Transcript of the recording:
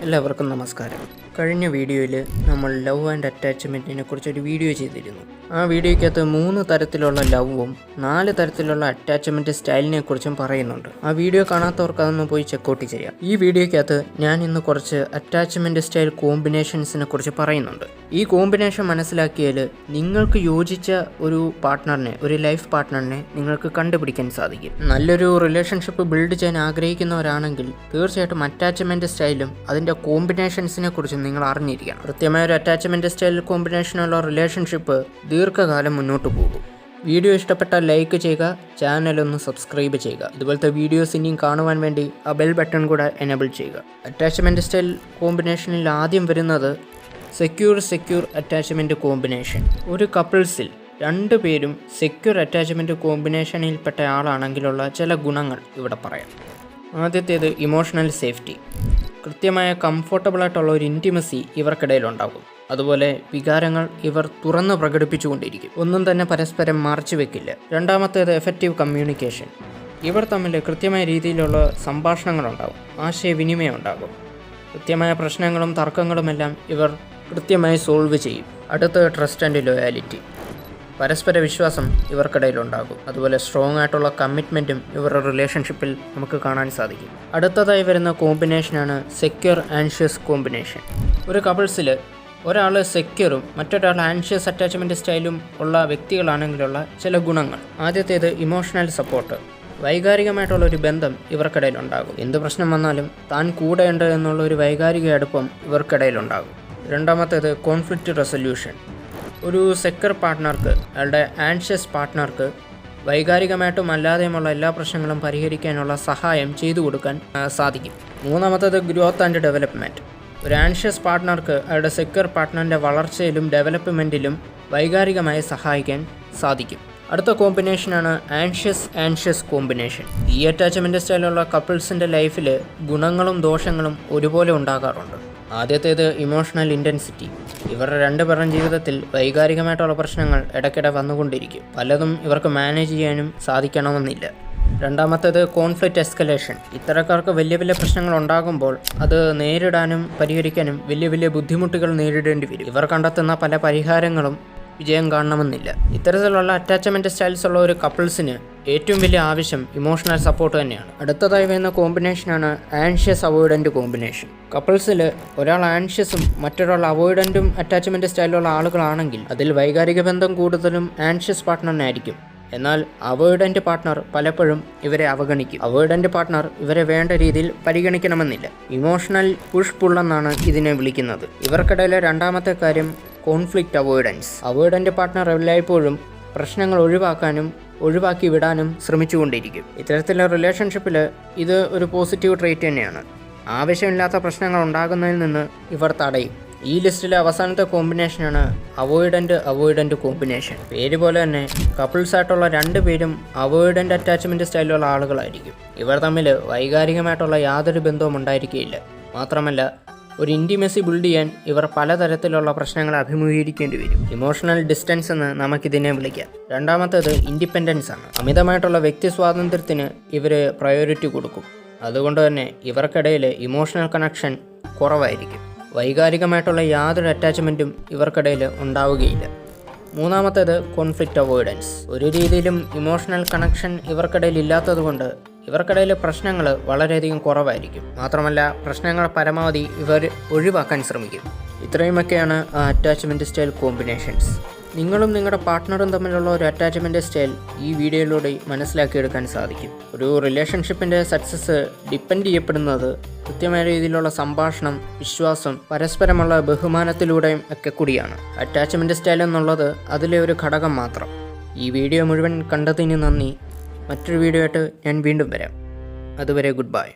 എല്ലാവർക്കും നമസ്കാരം. കഴിഞ്ഞ വീഡിയോയിൽ നമ്മൾ ലവ് ആൻഡ് അറ്റാച്ച്മെൻറ്റിനെ കുറിച്ചൊരു വീഡിയോ ചെയ്തിരുന്നു. ആ വീഡിയോയ്ക്കകത്ത് 3 തരത്തിലുള്ള ലവും 4 തരത്തിലുള്ള അറ്റാച്ച്മെൻറ്റ് സ്റ്റൈലിനെ കുറിച്ചും പറയുന്നുണ്ട്. ആ വീഡിയോ കാണാത്തവർക്ക് അതൊന്ന് പോയി ചെക്കൗട്ട് ചെയ്യാം. ഈ വീഡിയോയ്ക്കകത്ത് ഞാൻ ഇന്ന് കുറച്ച് അറ്റാച്ച്മെൻറ്റ് സ്റ്റൈൽ കോമ്പിനേഷൻസിനെ കുറിച്ച് പറയുന്നുണ്ട്. ഈ കോമ്പിനേഷൻ മനസ്സിലാക്കിയാൽ നിങ്ങൾക്ക് യോജിച്ച ഒരു പാർട്ട്ണറിനെ, ഒരു ലൈഫ് പാർട്ട്ണറിനെ നിങ്ങൾക്ക് കണ്ടുപിടിക്കാൻ സാധിക്കും. നല്ലൊരു റിലേഷൻഷിപ്പ് ബിൽഡ് ചെയ്യാൻ ആഗ്രഹിക്കുന്നവരാണെങ്കിൽ തീർച്ചയായിട്ടും അറ്റാച്ച്മെൻറ്റ് സ്റ്റൈലും അതിൻ്റെ കോമ്പിനേഷൻസിനെ കുറിച്ചും നിങ്ങൾ അറിഞ്ഞിരിക്കണം. കൃത്യമായ ഒരു അറ്റാച്ച്മെൻറ്റ് സ്റ്റൈൽ കോമ്പിനേഷനുള്ള റിലേഷൻഷിപ്പ് ദീർഘകാലം മുന്നോട്ട് പോകും. വീഡിയോ ഇഷ്ടപ്പെട്ടാൽ ലൈക്ക് ചെയ്യുക, ചാനലൊന്ന് സബ്സ്ക്രൈബ് ചെയ്യുക. ഇതുപോലത്തെ വീഡിയോസ് ഇനിയും കാണുവാൻ വേണ്ടി ആ ബെൽ ബട്ടൺ കൂടെ എനേബിൾ ചെയ്യുക. അറ്റാച്ച്മെൻറ്റ് സ്റ്റൈൽ കോമ്പിനേഷനിൽ ആദ്യം വരുന്നത് സെക്യൂർ അറ്റാച്ച്മെൻറ്റ് കോമ്പിനേഷൻ. ഒരു കപ്പിൾസിൽ 2 പേരും സെക്യൂർ അറ്റാച്ച്മെൻറ്റ് കോമ്പിനേഷനിൽപ്പെട്ട ആളാണെങ്കിലുള്ള ചില ഗുണങ്ങൾ ഇവിടെ പറയാം. ആദ്യത്തേത് ഇമോഷണൽ സേഫ്റ്റി. കൃത്യമായ കംഫർട്ടബിളായിട്ടുള്ള ഒരു ഇൻറ്റിമസി ഇവർക്കിടയിലുണ്ടാകും. അതുപോലെ വികാരങ്ങൾ ഇവർ തുറന്ന് പ്രകടിപ്പിച്ചുകൊണ്ടിരിക്കും. ഒന്നും തന്നെ പരസ്പരം മറച്ചു വെക്കില്ല. രണ്ടാമത്തേത് എഫക്റ്റീവ് കമ്മ്യൂണിക്കേഷൻ. ഇവർ തമ്മിൽ കൃത്യമായ രീതിയിലുള്ള സംഭാഷണങ്ങളുണ്ടാകും, ആശയവിനിമയം ഉണ്ടാകും. കൃത്യമായ പ്രശ്നങ്ങളും തർക്കങ്ങളുമെല്ലാം ഇവർ കൃത്യമായി സോൾവ് ചെയ്യും. അടുത്തത് ട്രസ്റ്റ് ആൻഡ് ലോയാലിറ്റി. പരസ്പര വിശ്വാസം ഇവർക്കിടയിലുണ്ടാകും. അതുപോലെ സ്ട്രോങ് ആയിട്ടുള്ള കമ്മിറ്റ്മെൻറ്റും ഇവരുടെ റിലേഷൻഷിപ്പിൽ നമുക്ക് കാണാൻ സാധിക്കും. അടുത്തതായി വരുന്ന കോമ്പിനേഷനാണ് സെക്യൂർ ആൻഷ്യസ് കോമ്പിനേഷൻ. ഒരു കപ്പിൾസിൽ ഒരാൾ സെക്യൂറും മറ്റൊരാൾ ആൻഷ്യസ് അറ്റാച്ച്മെൻറ്റ് സ്റ്റൈലും ഉള്ള വ്യക്തികളാണെങ്കിലുള്ള ചില ഗുണങ്ങൾ. ആദ്യത്തേത് ഇമോഷണൽ സപ്പോർട്ട്. വൈകാരികമായിട്ടുള്ള ഒരു ബന്ധം ഇവർക്കിടയിലുണ്ടാകും. എന്ത് പ്രശ്നം വന്നാലും താൻ കൂടെയുണ്ട് എന്നുള്ള ഒരു വൈകാരിക അടുപ്പം ഇവർക്കിടയിലുണ്ടാകും. രണ്ടാമത്തേത് കോൺഫ്ലിക്റ്റ് റെസൊല്യൂഷൻ. ഒരു സെക്യൂർ പാർട്ട്ണർക്ക് അയാളുടെ ആൻഷ്യസ് പാർട്ട്ണർക്ക് വൈകാരികമായിട്ടും അല്ലാതെയുമുള്ള എല്ലാ പ്രശ്നങ്ങളും പരിഹരിക്കാനുള്ള സഹായം ചെയ്തു കൊടുക്കാൻ സാധിക്കും. മൂന്നാമത്തേത് ഗ്രോത്ത് ആൻഡ് ഡെവലപ്മെൻറ്റ്. ഒരു ആൻഷ്യസ് പാർട്ട്ണർക്ക് അയാളുടെ സെക്യൂർ പാർട്ട്ണറിൻ്റെ വളർച്ചയിലും ഡെവലപ്മെൻറ്റിലും വൈകാരികമായി സഹായിക്കാൻ സാധിക്കും. അടുത്ത കോമ്പിനേഷനാണ് ആൻഷ്യസ് കോമ്പിനേഷൻ. ഈ അറ്റാച്ച്മെൻറ്റ് സ്റ്റൈലുള്ള കപ്പിൾസിൻ്റെ ലൈഫിൽ ഗുണങ്ങളും ദോഷങ്ങളും ഒരുപോലെ ഉണ്ടാകാറുണ്ട്. ആദ്യത്തേത് ഇമോഷണൽ ഇൻറ്റൻസിറ്റി. ഇവരുടെ 2 പേരുടെ ജീവിതത്തിൽ വൈകാരികമായിട്ടുള്ള പ്രശ്നങ്ങൾ ഇടയ്ക്കിടെ വന്നുകൊണ്ടിരിക്കും. പലതും ഇവർക്ക് മാനേജ് ചെയ്യാനും സാധിക്കണമെന്നില്ല. രണ്ടാമത്തേത് കോൺഫ്ലിക്റ്റ് എസ്കലേഷൻ. ഇത്തരക്കാർക്ക് വലിയ പ്രശ്നങ്ങൾ ഉണ്ടാകുമ്പോൾ അത് നേരിടാനും പരിഹരിക്കാനും വലിയ ബുദ്ധിമുട്ടുകൾ നേരിടേണ്ടി വരും. ഇവർ കണ്ടെത്തുന്ന പല പരിഹാരങ്ങളും വിജയം കാണണമെന്നില്ല. ഇത്തരത്തിലുള്ള അറ്റാച്ച്മെൻറ്റ് സ്റ്റൈൽസ് ഉള്ള ഒരു കപ്പിൾസിന് ഏറ്റവും വലിയ ആവശ്യം ഇമോഷണൽ സപ്പോർട്ട് തന്നെയാണ്. അടുത്തതായി വരുന്ന കോമ്പിനേഷനാണ് ആൻഷ്യസ് അവോയ്ഡൻറ്റ് കോമ്പിനേഷൻ. കപ്പിൾസിൽ ഒരാൾ ആൻഷ്യസും മറ്റൊരാൾ അവോയ്ഡൻറ്റും അറ്റാച്ച്മെൻറ്റ് സ്റ്റൈലുള്ള ആളുകളാണെങ്കിൽ അതിൽ വൈകാരിക ബന്ധം കൂടുതലും ആൻഷ്യസ് പാർട്ട്ണറിനായിരിക്കും. എന്നാൽ അവോയ്ഡൻറ്റ് പാർട്ട്ണർ പലപ്പോഴും ഇവരെ അവഗണിക്കും. അവോയ്ഡൻറ്റ് പാർട്ട്ണർ ഇവരെ വേണ്ട രീതിയിൽ പരിഗണിക്കണമെന്നില്ല. ഇമോഷണൽ പുഷ് പുൾ എന്നാണ് ഇതിനെ വിളിക്കുന്നത്. ഇവർക്കിടയിലെ രണ്ടാമത്തെ കാര്യം കോൺഫ്ലിക്റ്റ് അവോയ്ഡൻസ്. അവോയ്ഡൻറ്റ് പാർട്ട്ണർ എല്ലായ്പ്പോഴും പ്രശ്നങ്ങൾ ഒഴിവാക്കി വിടാനും ശ്രമിച്ചുകൊണ്ടിരിക്കും. ഇത്തരത്തിലുള്ള റിലേഷൻഷിപ്പിൽ ഇത് ഒരു പോസിറ്റീവ് ട്രേറ്റ് തന്നെയാണ്. ആവശ്യമില്ലാത്ത പ്രശ്നങ്ങൾ ഉണ്ടാകുന്നതിൽ നിന്ന് ഇവർ തടയും. ഈ ലിസ്റ്റിലെ അവസാനത്തെ കോമ്പിനേഷനാണ് അവോയ്ഡൻറ്റ് കോമ്പിനേഷൻ. പേര് പോലെ തന്നെ കപ്പിൾസായിട്ടുള്ള 2 പേരും അവോയ്ഡൻറ്റ് അറ്റാച്ച്മെൻറ്റ് സ്റ്റൈലുള്ള ആളുകളായിരിക്കും. ഇവർ തമ്മിൽ വൈകാരികമായിട്ടുള്ള യാതൊരു ബന്ധവും ഉണ്ടായിരിക്കുകയില്ല. മാത്രമല്ല ഒരു ഇൻറ്റിമസി ബിൽഡ് ചെയ്യാൻ ഇവർ പലതരത്തിലുള്ള പ്രശ്നങ്ങൾ അഭിമുഖീകരിക്കേണ്ടി വരും. ഇമോഷണൽ ഡിസ്റ്റൻസ് എന്ന് നമുക്കിതിനെ വിളിക്കാം. രണ്ടാമത്തേത് ഇൻഡിപെൻഡൻസ് ആണ്. അമിതമായിട്ടുള്ള വ്യക്തി സ്വാതന്ത്ര്യത്തിന് ഇവർ പ്രയോറിറ്റി കൊടുക്കും. അതുകൊണ്ട് തന്നെ ഇവർക്കിടയിൽ ഇമോഷണൽ കണക്ഷൻ കുറവായിരിക്കും. വൈകാരികമായിട്ടുള്ള യാതൊരു അറ്റാച്ച്മെൻറ്റും ഇവർക്കിടയിൽ ഉണ്ടാവുകയില്ല. മൂന്നാമത്തേത് കോൺഫ്ലിക്റ്റ് അവോയ്ഡൻസ്. ഒരു രീതിയിലും ഇമോഷണൽ കണക്ഷൻ ഇവർക്കിടയിൽ ഇല്ലാത്തതുകൊണ്ട് ഇവർക്കിടയിൽ പ്രശ്നങ്ങൾ വളരെയധികം കുറവായിരിക്കും. മാത്രമല്ല പ്രശ്നങ്ങൾ പരമാവധി ഇവർ ഒഴിവാക്കാൻ ശ്രമിക്കും. ഇത്രയുമൊക്കെയാണ് ആ അറ്റാച്ച്മെൻറ്റ് സ്റ്റൈൽ കോമ്പിനേഷൻസ്. നിങ്ങളും നിങ്ങളുടെ പാർട്ട്ണറും തമ്മിലുള്ള ഒരു അറ്റാച്ച്മെൻറ്റ് സ്റ്റൈൽ ഈ വീഡിയോയിലൂടെ മനസ്സിലാക്കിയെടുക്കാൻ സാധിക്കും. ഒരു റിലേഷൻഷിപ്പിൻ്റെ സക്സസ് ഡിപ്പെൻഡ് ചെയ്യപ്പെടുന്നത് കൃത്യമായ രീതിയിലുള്ള സംഭാഷണം, വിശ്വാസം, പരസ്പരമുള്ള ബഹുമാനത്തിലൂടെയും ഒക്കെ കൂടിയാണ്. അറ്റാച്ച്മെൻറ്റ് സ്റ്റൈൽ എന്നുള്ളത് അതിലെ ഒരു ഘടകം മാത്രം. ഈ വീഡിയോ മുഴുവൻ കണ്ടതിന് നന്ദി. മറ്റൊരു വീഡിയോ ആയിട്ട് ഞാൻ വീണ്ടും വരാം. അതുവരെ ഗുഡ് ബൈ.